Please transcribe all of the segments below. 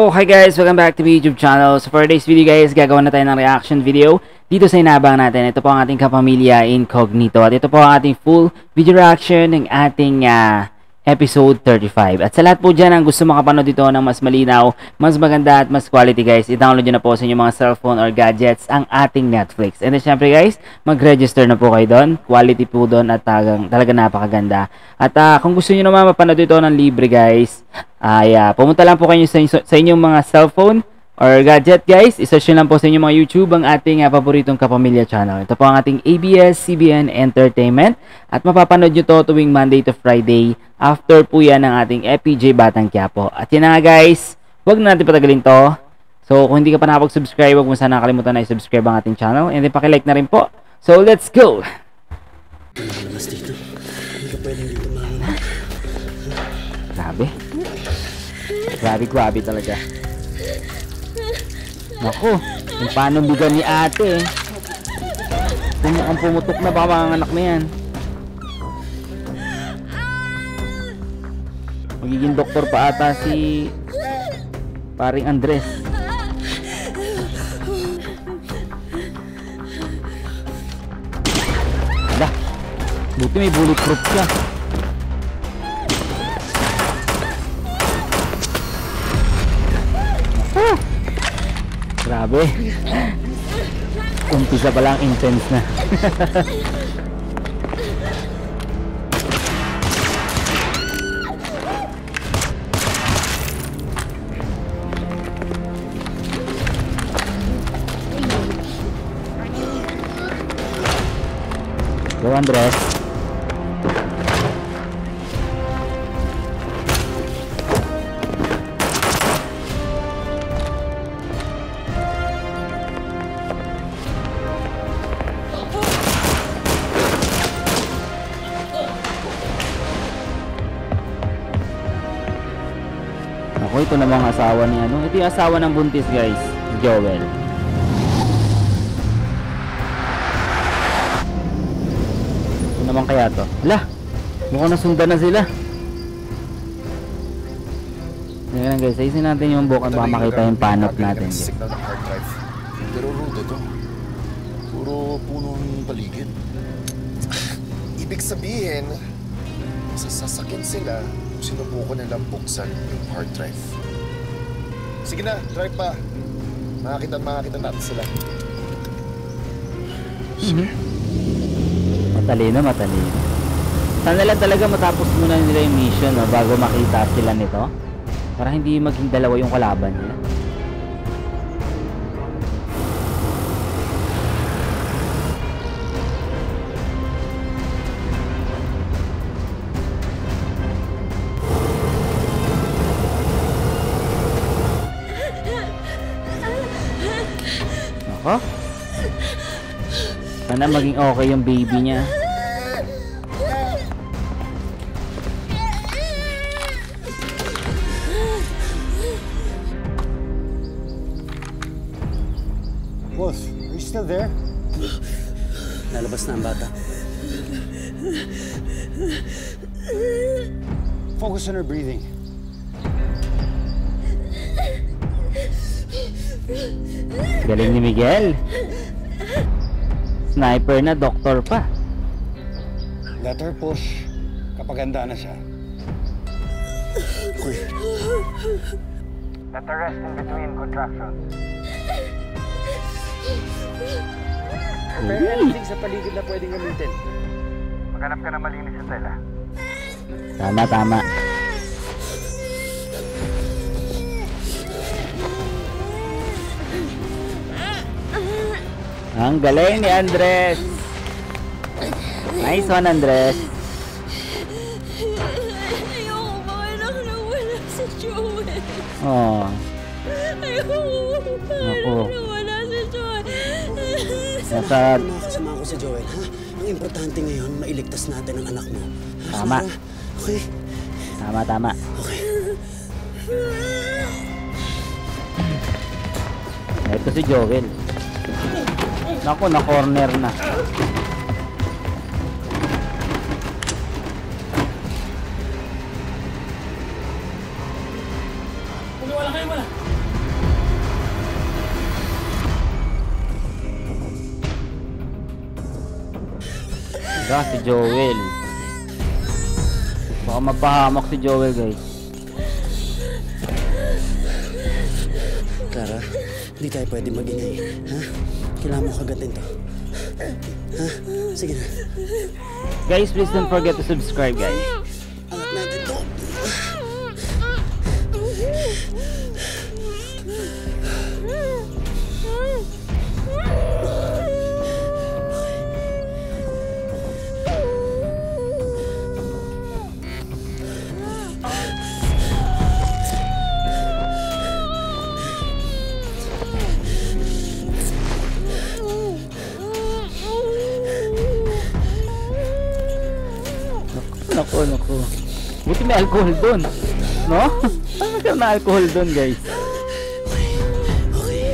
So, hi guys! Welcome back to my YouTube channel. So, for today's video guys, gagawa na tayo ng reaction video dito sa inabang natin. Ito po ang ating kapamilya Incognito. At ito po ang ating full video reaction ng ating episode 35. At sa lahat po dyan ang gusto makapanood dito ng mas malinaw, mas maganda at mas quality guys, i-download nyo na po sa inyong mga cellphone or gadgets ang ating Netflix. And then syempre guys, mag-register na po kayo doon. Quality po doon at talaga napakaganda. At kung gusto nyo naman mapanood ito ng libre guys, ay pumunta lang po kayo sa inyong mga cellphone or gadget guys, isearch nyo lang po sa inyong mga YouTube ang ating paboritong kapamilya channel. Ito po ang ating ABS-CBN Entertainment at mapapanood nyo to tuwing Monday to Friday after po yan ng ating FPJ Batang Quiapo. At yan na nga guys, huwag na natin patagalin to. So kung hindi ka pa nakapag-subscribe, huwag mo sana nakalimutan na i-subscribe ang ating channel and then pakilike na rin po. So let's go! Grabe. Grabe talaga. Naku, yung paano bigan ni ate ang pumutok na ba mga anak na yan. Magiging doktor pa ata si paring Andres. Ala, buti may bulletproof siya. Grabe. Umpisa pa lang intense na. Go Andres. Ako, ito namang asawa ni ano. Ito yung asawa ng buntis guys, si Joel. Ito naman kaya to. Hala, mukhang nasundan na sila. Ngayon guys, ayusin natin yung buka baka makita yung panop natin. Signal ng hard drive. Pero road ito. Puro punong paligid. Ibig sabihin, sasakyan sila kung sinubukan nilang buksan yung hard drive. Sige na, drive pa. Makakita natin sila. Matalino. Sana lang talaga matapos muna nila yung mission no, bago makita sila nito. Para hindi maging dalawa yung kalaban nila. Ako? Sana maging okay yung baby niya. Wolf, are you still there? Lalabas na ang bata. Focus on her breathing. Galing ni Miguel. Sniper na, doktor pa. Let her push kapag handa na siya. Let her rest in between contractions. Prepare anything sa paligid na pwedeng gamitin. Maghanap ka na malinis sa tela. Tama. Ang galing ni Andres. Nice one, Andres. Ayoko makanak na wala si Joel. Oh. Ayoko na wala si Joel. Makakasama ko si Joel, ha? Ang importante ngayon, mailigtas natin ang anak mo. Tama. Okay? Tama. Okay. Ito si Joel. Naku, na-corner na. Wala kayo wala. Wala, si Joel. Baka mapahamak si Joel, guys. Clara, hindi tayo pwede mag-ingay. Ha? Kailangan mo kagatin to. Ha? Sige na. Guys, please don't forget to subscribe, guys. Anak natin to. Naku. Buti may alcohol dun. No? Saan magkaroon na alcohol dun, guys?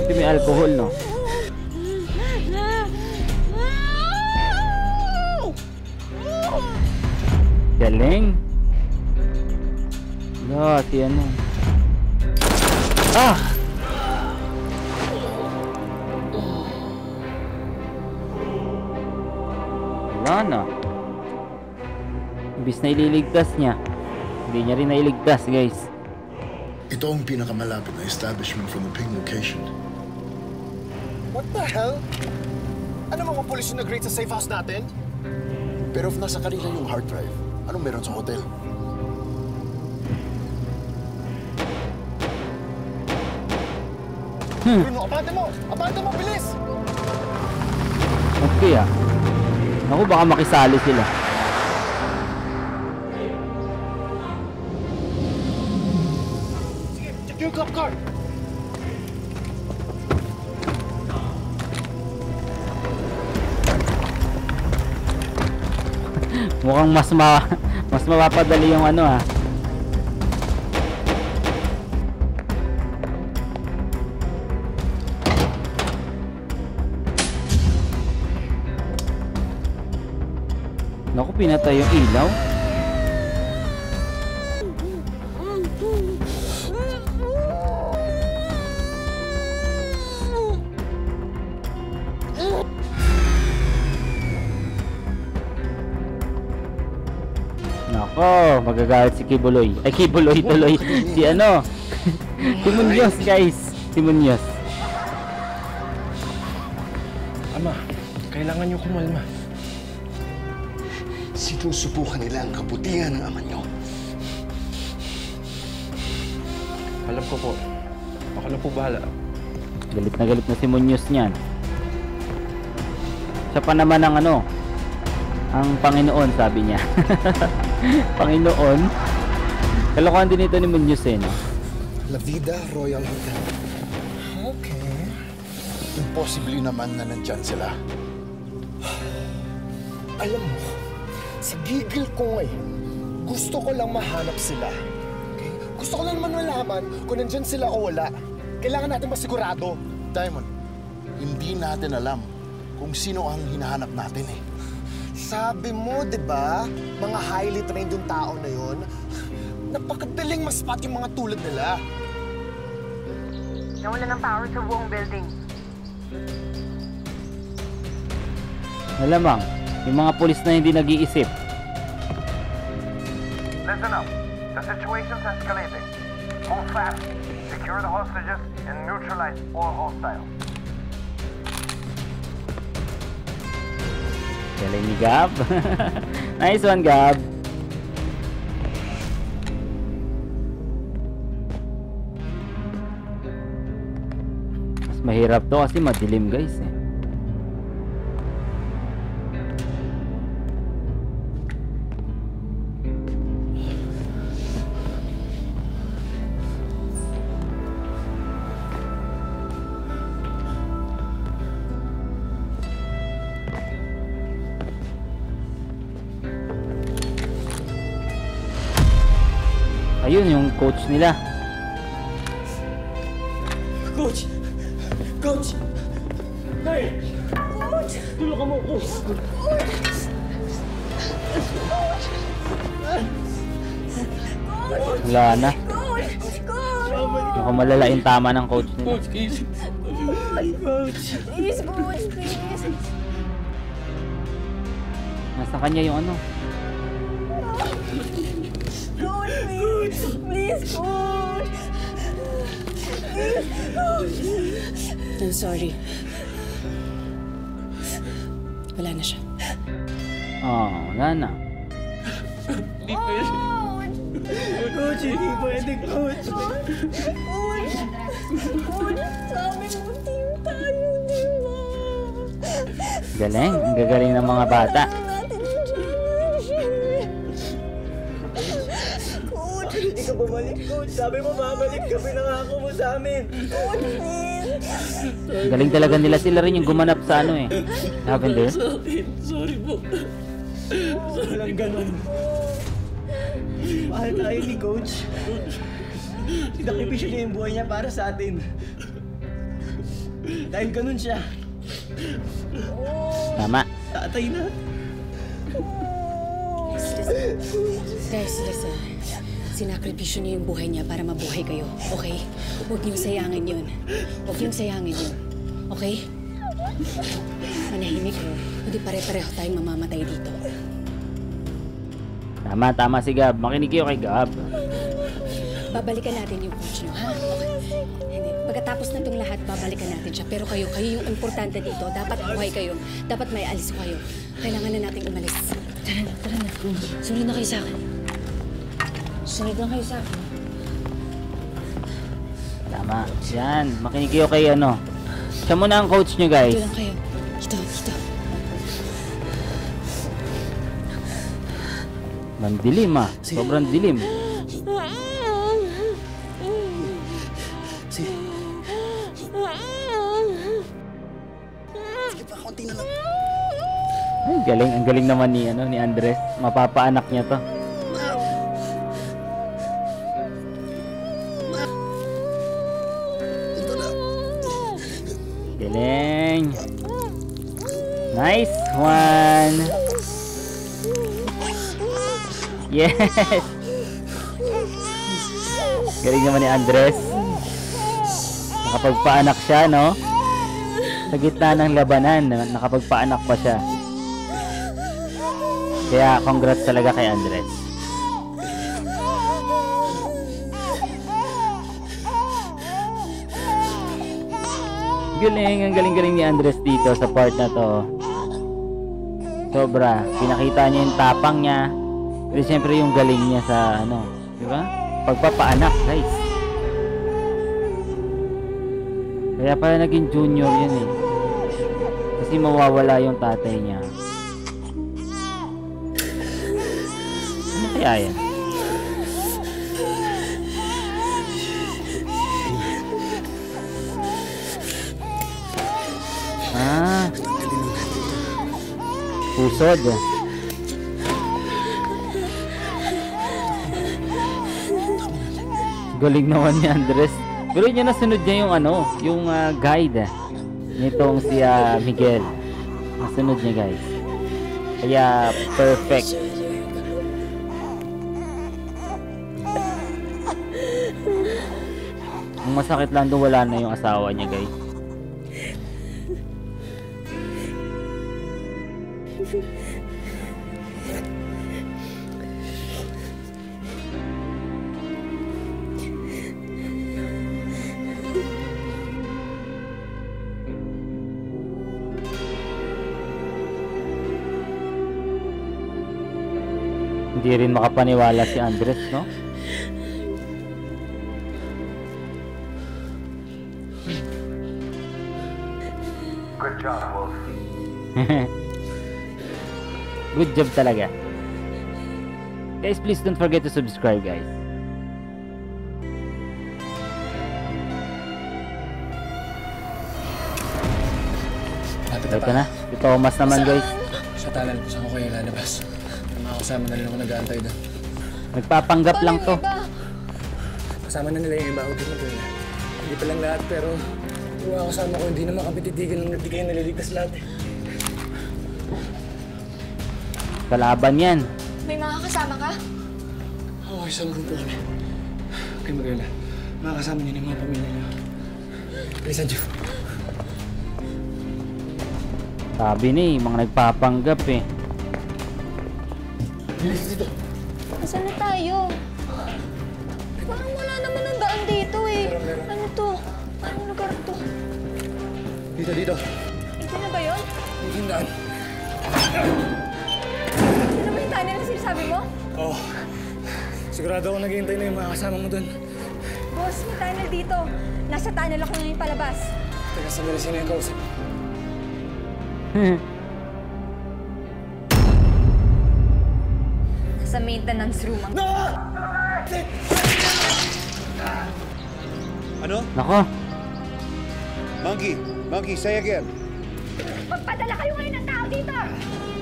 Buti may alcohol, no? Galing. No, si ano. Ah! Wala na. Imbis na ililigtas niya, hindi niya rin nailigtas, guys. Ito ang pinakamalapit na establishment from the ping location. What the hell? Ano mga pulis yung nag-raid sa safe house natin? Pero if nasa kanila yung hard drive, anong meron sa hotel? Bruno, abante mo! Abante mo, bilis! Okay ah. Naku, baka makisali sila. Check yung cop car! Mukhang mas mapapadali yung ano ah. Naku, pinatay yung ilaw. Nako, magagalit si Kibuloy. Ay, Kibuloy tuloy. Si ano? Si Munoz, guys. Si Munoz. Ama, kailangan niyo kumalma. Sinusubukan nila ang kabutihan ng ama niyo. Alam ko po. Ako na po bahala. Galit na si Munoz niyan. Siya pa naman ang ano, ang Panginoon, sabi niya. Panginoon. Kalokohan din ito ni Munoz eh, no? La Vida Royal Hotel. Okay. Imposible naman na nandyan sila. Alam mo, sa gigil ko ngayon, gusto ko lang mahanap sila. Okay? Gusto ko lang naman malaman kung nandyan sila o wala. Kailangan natin masigurado. Diamond, hindi natin alam kung sino ang hinahanap natin eh. Sabi mo, di ba, mga highly trained yung tao na yun, napakadaling ma-spot yung mga tulad nila. Nawala ng power sa buong building. Malamang, yung mga pulis na hindi nag-iisip. Listen up. The situation's escalating. Move fast. Secure the hostages and neutralize all hostiles. Galing ni Gab. Nice one, Gab. Mas mahirap to kasi madilim, guys eh. Ayun yung coach nila. Coach! Coach! Hey! Coach! Tulungan mo ako! Wala na. Coach! Mukhang malala yung tama ng coach nila. Coach, please! Coach! Please, Coach, please! Nasa kanya yung ano. Coach, please! Please, Coach! I'm sorry. Wala na siya. Oh, wala na. Coach, hindi pwede, Coach. Coach! Coach, sabi mo, team tayo, di ba? Galing. Ang gagaling ng mga bata. Natin yung championship! Coach! Hindi ka bumalik, Coach. Sabi mo, babalik ka. Pinangako mo sa amin. Coach, please! Galing talaga nila. Sila rin yung gumanap sa ano eh. Lavender. Sorry po. Walang ganun. Mahal tayo ni Coach. Sinakripisyo niya yung buhay niya para sa atin. Dahil ganun siya. Tama. Tatay na. Guys, listen. Sinakripisyo niya yung buhay niya para mabuhay kayo, okay? Huwag niyong sayangin yun. Huwag niyong sayangin yun. Okay? Manahimik ko. Hindi pare-pareho tayong mamamatay dito. Tama si Gab. Makinig kayo kay Gab. Babalikan natin yung coach niyo, ha? Okay. Hindi. Pagkatapos na itong lahat, babalikan natin siya. Pero kayo yung importante dito. Dapat buhay kayo. Dapat may alis kayo. Kailangan na nating umalis. Tara na. Sunod na kayo sa akin. Sunod na kayo sa akin. Tama. Yan. Makinig kayo kay ano. Siya muna ang coach nyo, guys. Dito lang kayo. Dito. Mandilim ah. Sobrang dilim. Sige pa, konti na lang. Ay, galing. Ang galing naman ni Andres. Mapapaanak niya to. Ito na. Galing. Nice one. Yes. Galing naman ni Andres. Nakapagpaanak siya, no? Sa gitna ng labanan, nakapagpaanak pa siya. Kaya congrats talaga kay Andres. Galing, ang galing-galing ni Andres dito sa part na to. Sobra. Pinakita niya yung tapang niya. Pero siyempre yung galing niya sa ano, di ba? Pagpapaanak, guys. Kaya pala naging junior yun eh. Kasi mawawala yung tatay niya. Ano kaya yan? Pusod. Galing naman ni Andres. Pero yun nasunod niya yung ano, yung guide nitong si Miguel. Nasunod niya, guys. Kaya perfect. Ang masakit lang doon, wala na yung asawa niya, guys. Hindi rin makapaniwala si Andres, no? Good job, Wolf. Good job talaga. Guys, please don't forget to subscribe, guys. Ito na. Si Thomas naman, guys. Sa tunnel, saan ko kayo lalabas? Kasama na rin ako nag-aantay doon. Nagpapanggap lang to. Kasama na nila yung iba. Hindi pa lang lahat, pero yung mga kasama ko, hindi naman kami titigan ng hindi kayo naliligtas lahat eh. Kalaban yan. May mga kasama ka? Oo, isang grupo kami. Okay, mag-alala. Makakasama niyo ng mga pamilya niyo. Bilisan niyo. Sabi ni, mga nagpapanggap eh. Bilis dito. Nasaan na tayo? Parang wala naman ang daan dito eh. Ano to? Anong lugar to? Dito, dito. Ito na ba yun? Dito yung daan. Ito ba yung tunnel na sinasabi mo? Oo. Sigurado ako naghihintay na yung mga kasama mo dun. Boss, may tunnel dito. Nasa tunnel ako ngayon palabas. Teka, sandali, sino yung kausap? Sa maintenance room ang... Ano? Nako. Monkey, say again. Magpadala kayo ngayon ng tao dito!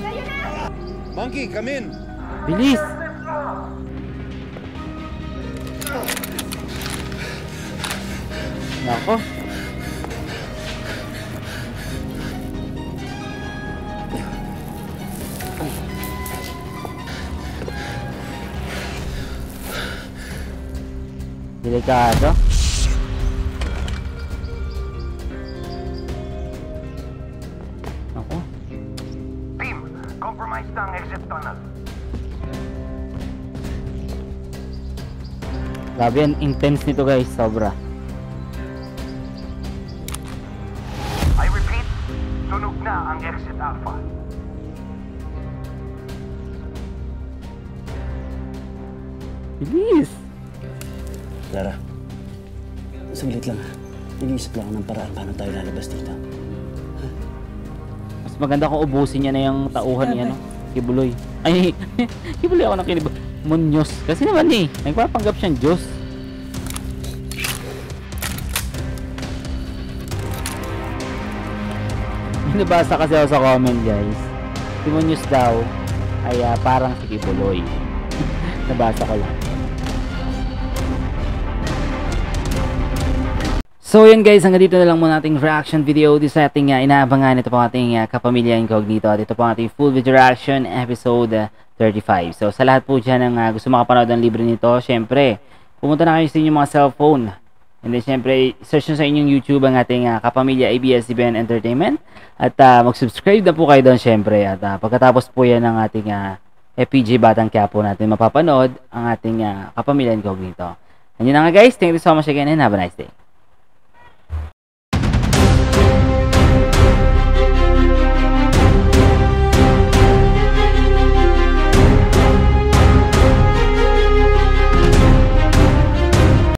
Kayo na! Monkey, come in. Bilis! Nako. Delikado. Ako. Team, compromised na ang exit tunnel. Grabe yan, intense nito guys, sobra. I repeat, sunog na ang exit alpha. Bilis! Clara, saglit lang ha. Nag-iisip lang ako ng paraan paano tayo lalabas dito. Mas maganda kung ubusin niya na yung tauhan niya, no? Kibuloy. Ay, Kibuloy ako ng kinib... Munyos. Kasi naman eh, nagpapanggap siyang Diyos. Nabasa kasi ako sa comment guys. Si Munyos daw ay parang si Kibuloy. Nabasa ko lang. So yun guys, hanggang dito na lang muna ating reaction video dito sa ating inaabangan. Ito po ating Kapamilya Incognito at ito po ating full video reaction episode 35. So sa lahat po dyan ng gusto makapanood ng libre nito, syempre pumunta na kayo sa inyong mga cellphone and then syempre search nyo sa inyong YouTube ang ating Kapamilya ABS-CBN Entertainment at mag-subscribe na po kayo doon syempre at pagkatapos po yan ng ating FPJ Batang Quiapo natin mapapanood ang ating Kapamilya Incognito. And yun na nga guys, thank you so much again and have a nice day.